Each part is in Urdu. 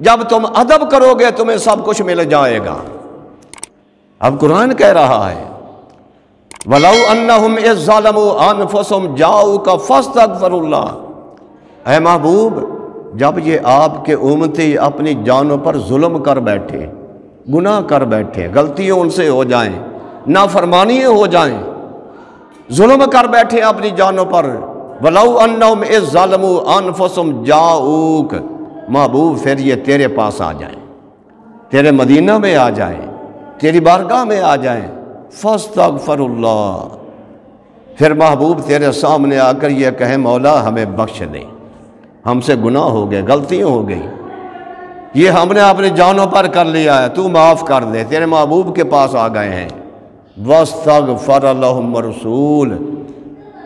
جب تم ادب کرو گے تمہیں سب کچھ مل جائے گا۔ اب قرآن کہہ رہا ہے وَلَوْ أَنَّهُمْ إِذْ ظَلَمُوا أَنفُسَهُمْ جَاءُوكَ فَاسْتَغْفَرُوا اللَّهَ، اے محبوب جب یہ آپ کے امتی اپنی جانوں پر ظلم کر بیٹھے، گناہ کر بیٹھے، غلطیاں ان سے ہو جائیں، نافرمانیاں ہو جائیں، ظلم کر بیٹھے اپنی جانوں پر، وَلَوْ أَنَّهُمْ إِذْ ظَلَمُوا أَنفُسَهُمْ جَاءُوكَ، محبوب پھر یہ تیرے پاس آ جائیں، تیرے مدینہ میں آ جائیں، تیری بارگاہ میں آ جائیں، فَاسْتَغْفِرُ اللَّهَ، پھر محبوب تیرے سامنے آ کر یہ کہیں مولا ہمیں بخش دے، ہم سے گناہ ہو گئے، غلطیاں ہو گئی، یہ ہم نے اپنے جانوں پر کر لیا ہے، تو معاف کر دے، تیرے محبوب کے پاس آ گئے ہیں، وَاسْتَغْفَرَ لَهُمْ رَسُولٌ،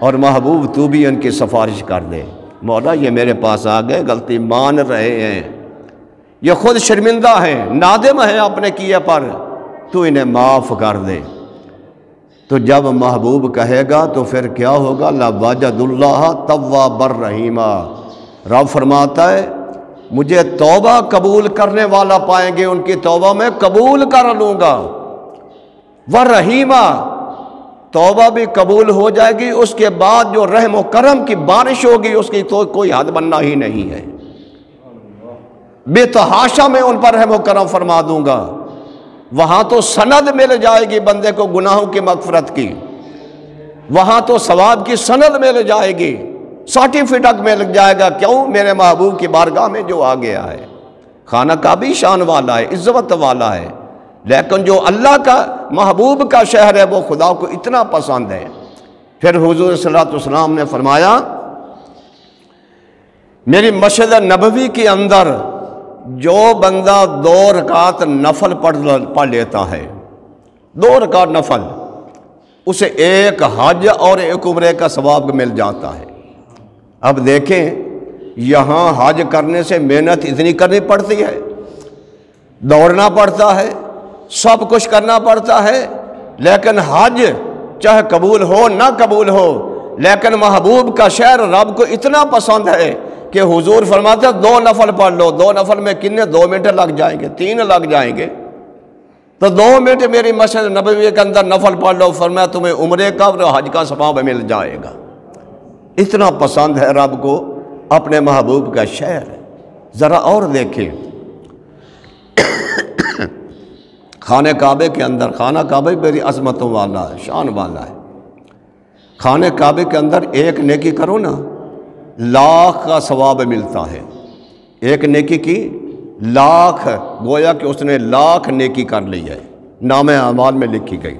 اور محبوب تو بھی ان کی سفارش کر دے، مولا یہ میرے پاس آ گئے، غلطی مان رہے ہیں، یہ خود شرمندہ ہیں، نادم ہیں اپنے کیے پر، تو انہیں معاف کر دے۔ تو جب محبوب کہے گا تو پھر کیا ہوگا؟ لَوَجَدُوا اللَّهَ تَوَّابًا رَحِيمًا، رب فرماتا ہے مجھے توبہ قبول کرنے والا پائیں گے، ان کی توبہ میں قبول کر لوں گا، وَرَحِيمًا، توبہ بھی قبول ہو جائے گی، اس کے بعد جو رحم و کرم کی بارش ہوگی اس کی تو کوئی حد بننا ہی نہیں ہے، بے تحاشا میں ان پر رحم و کرم فرما دوں گا، وہاں تو سند مل جائے گی بندے کو گناہوں کی مغفرت کی، وہاں تو ثواب کی سند مل جائے گی، سرٹیفکیٹ مل جائے گا، کیوں؟ میرے محبوب کی بارگاہ میں جو آ گیا ہے۔ خانہ کعبہ شان والا ہے، عزت والا ہے، لیکن جو اللہ کا محبوب کا شہر ہے وہ خدا کو اتنا پسند ہے۔ پھر حضور صلی اللہ علیہ وسلم نے فرمایا میری مسجد نبوی کے اندر جو بندہ 2 رکعت نفل پڑھ لیتا ہے، 2 رکعت نفل، اسے ایک حج اور ایک عمرے کا ثواب مل جاتا ہے۔ اب دیکھیں یہاں حج کرنے سے محنت اتنی کرنی پڑتی ہے، دوڑنا پڑتا ہے، سب کچھ کرنا پڑتا ہے، لیکن حج چاہے قبول ہو نہ قبول ہو، لیکن محبوب کا شہر رب کو اتنا پسند ہے کہ حضور فرماتے ہیں 2 نفل پڑھ لو، 2 نفل میں کتنے 2 منٹ لگ جائیں گے، 3 لگ جائیں گے، تو 2 منٹ میری مسجد نبوی کے اندر نفل پڑھ لو، فرمایا تمہیں عمرے کا اور حج کا ثواب مل جائے گا۔ اتنا پسند ہے رب کو اپنے محبوب کا شہر۔ ذرا اور دیکھیں خانہ کعبے کے اندر، خانہ کعبہ بڑی عظمتوں والا ہے، شان والا ہے، خانہ کعبے کے اندر ایک نیکی کرو نا 1,00,000 کا ثواب ملتا ہے، ایک نیکی کی 1,00,000، گویا کہ اس نے 1,00,000 نیکی کر لی ہے، نام اعمال میں لکھی گئی،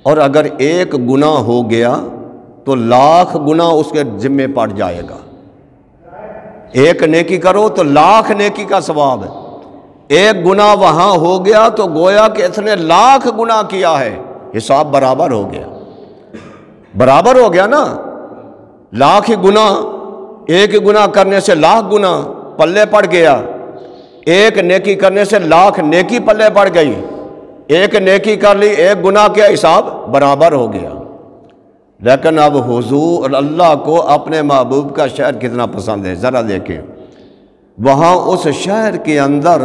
اور اگر ایک گناہ ہو گیا تو 1,00,000 گناہ اس کے ذمے پڑ جائے گا۔ ایک نیکی کرو تو 1,00,000 نیکی کا ثواب ہے، ایک گناہ وہاں ہو گیا تو گویا کہ اس نے 1,00,000 گناہ کیا ہے، حساب برابر ہو گیا، برابر ہو گیا نا، 1,00,000 ہی گناہ، ایک گناہ کرنے سے 1,00,000 گناہ پلے پڑ گیا، ایک نیکی کرنے سے 1,00,000 نیکی پلے پڑ گئی، ایک نیکی کر لی، ایک گناہ کیا، حساب برابر ہو گیا۔ لیکن اب حضور اللہ کو اپنے محبوب کا شہر کتنا پسند ہے، ذرا دیکھیں، وہاں اس شہر کے اندر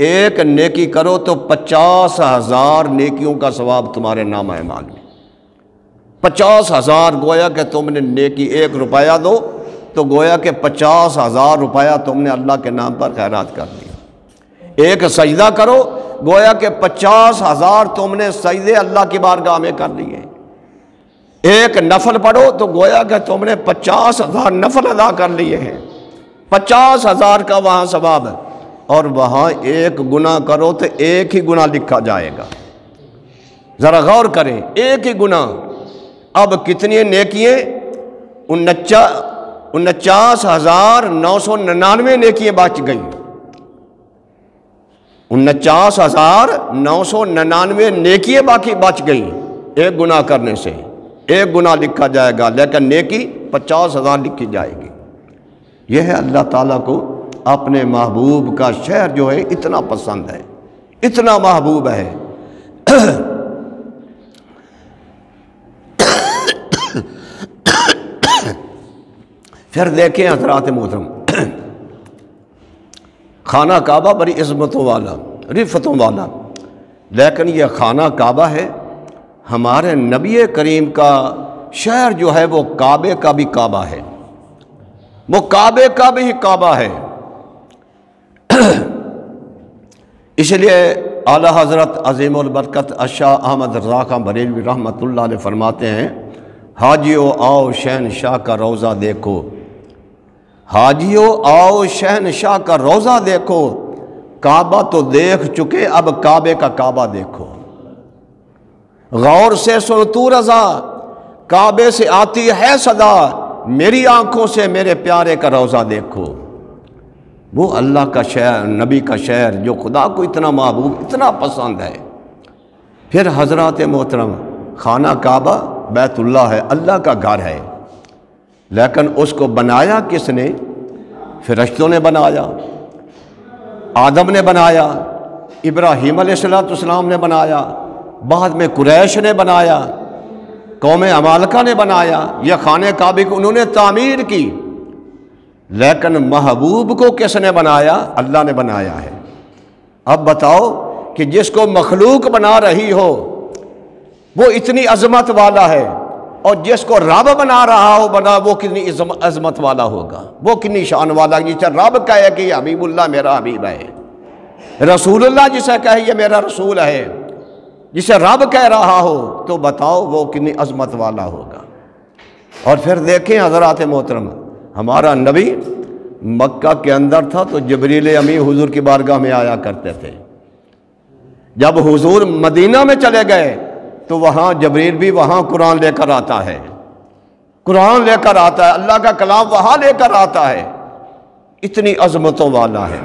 ایک نیکی کرو تو 50,000 نیکیوں کا ثواب تمہارے نام اعمال میں، 50,000، گویا کہ تم نے نیکی 1 روپیہ دو تو گویا کہ 50,000 روپیہ تم نے اللہ کے نام پر خیرات کر دیا، ایک سجدہ کرو گویا کہ 50,000 تم نے سجدے اللہ کی بارگاہ میں کر لیے، ایک نفل پڑھو تو گویا کہ تم نے 50,000 نفل ادا کر لیے ہیں، 50,000 کا وہاں ثواب ہے، اور وہاں ایک گناہ کرو تو ایک ہی گناہ لکھا جائے گا۔ ذرا غور کریں، ایک ہی گناہ، اب کتنی نیکیاں؟ 49,999 نیکیاں بچ گئیں، 49,999 نیکیاں باقی بچ گئیں ایک گناہ کرنے سے، ایک گناہ لکھا جائے گا، لیکن نیکی 50,000 لکھی جائے گی۔ یہ ہے اللہ تعالیٰ کو اپنے محبوب کا شہر جو ہے اتنا پسند ہے، اتنا محبوب ہے۔ پھر دیکھیں حضرات محترم، خانہ کعبہ بڑی عظمتوں والا، رفتوں والا، لیکن یہ خانہ کعبہ ہے، ہمارے نبی کریم کا شہر جو ہے وہ کعبے کا بھی کعبہ ہے، وہ کعبے کا بھی کعبہ ہے۔ اس لیے اعلیٰ حضرت عظیم البرکت شاہ احمد رضا خان بریلوی رحمۃ اللہ علیہ فرماتے ہیں، حاجیو آؤ شہنشاہ کا روضہ دیکھو، حاجیو آؤ شہنشاہ کا روضہ دیکھو، کعبہ تو دیکھ چکے اب کعبے کا کعبہ دیکھو۔ غور سے سن تو رضا، کعبے سے آتی ہے صدا، میری آنکھوں سے میرے پیارے کا روضہ دیکھو۔ وہ اللہ کا شہر، نبی کا شہر جو خدا کو اتنا محبوب، اتنا پسند ہے۔ پھر حضرات محترم، خانہ کعبہ بیت اللہ ہے، اللہ کا گھر ہے، لیکن اس کو بنایا کس نے؟ فرشتوں نے بنایا، آدم نے بنایا، ابراہیم علیہ السلام نے بنایا، بعد میں قریش نے بنایا، قوم عمالقہ نے بنایا۔ یہ خانہ کعبے کو انہوں نے تعمیر کی، لیکن محبوب کو کس نے بنایا؟ اللہ نے بنایا ہے۔ اب بتاؤ کہ جس کو مخلوق بنا رہی ہو وہ اتنی عظمت والا ہے، اور جس کو رب بنا رہا ہو بنا وہ کتنی عظمت والا ہوگا، وہ کتنی شان والا۔ جسے رب کہے کہ یہ حبیب اللہ میرا حبیب ہے، رسول اللہ جسے کہے یہ میرا رسول ہے، جسے رب کہہ رہا ہو تو بتاؤ وہ کتنی عظمت والا ہوگا۔ اور پھر دیکھیں حضرات محترم، ہمارا نبی مکہ کے اندر تھا تو جبریل امی حضور کی بارگاہ میں آیا کرتے تھے۔ جب حضور مدینہ میں چلے گئے تو وہاں جبریل بھی وہاں قرآن لے کر آتا ہے، قرآن لے کر آتا ہے، اللہ کا کلام وہاں لے کر آتا ہے، اتنی عظمتوں والا ہے۔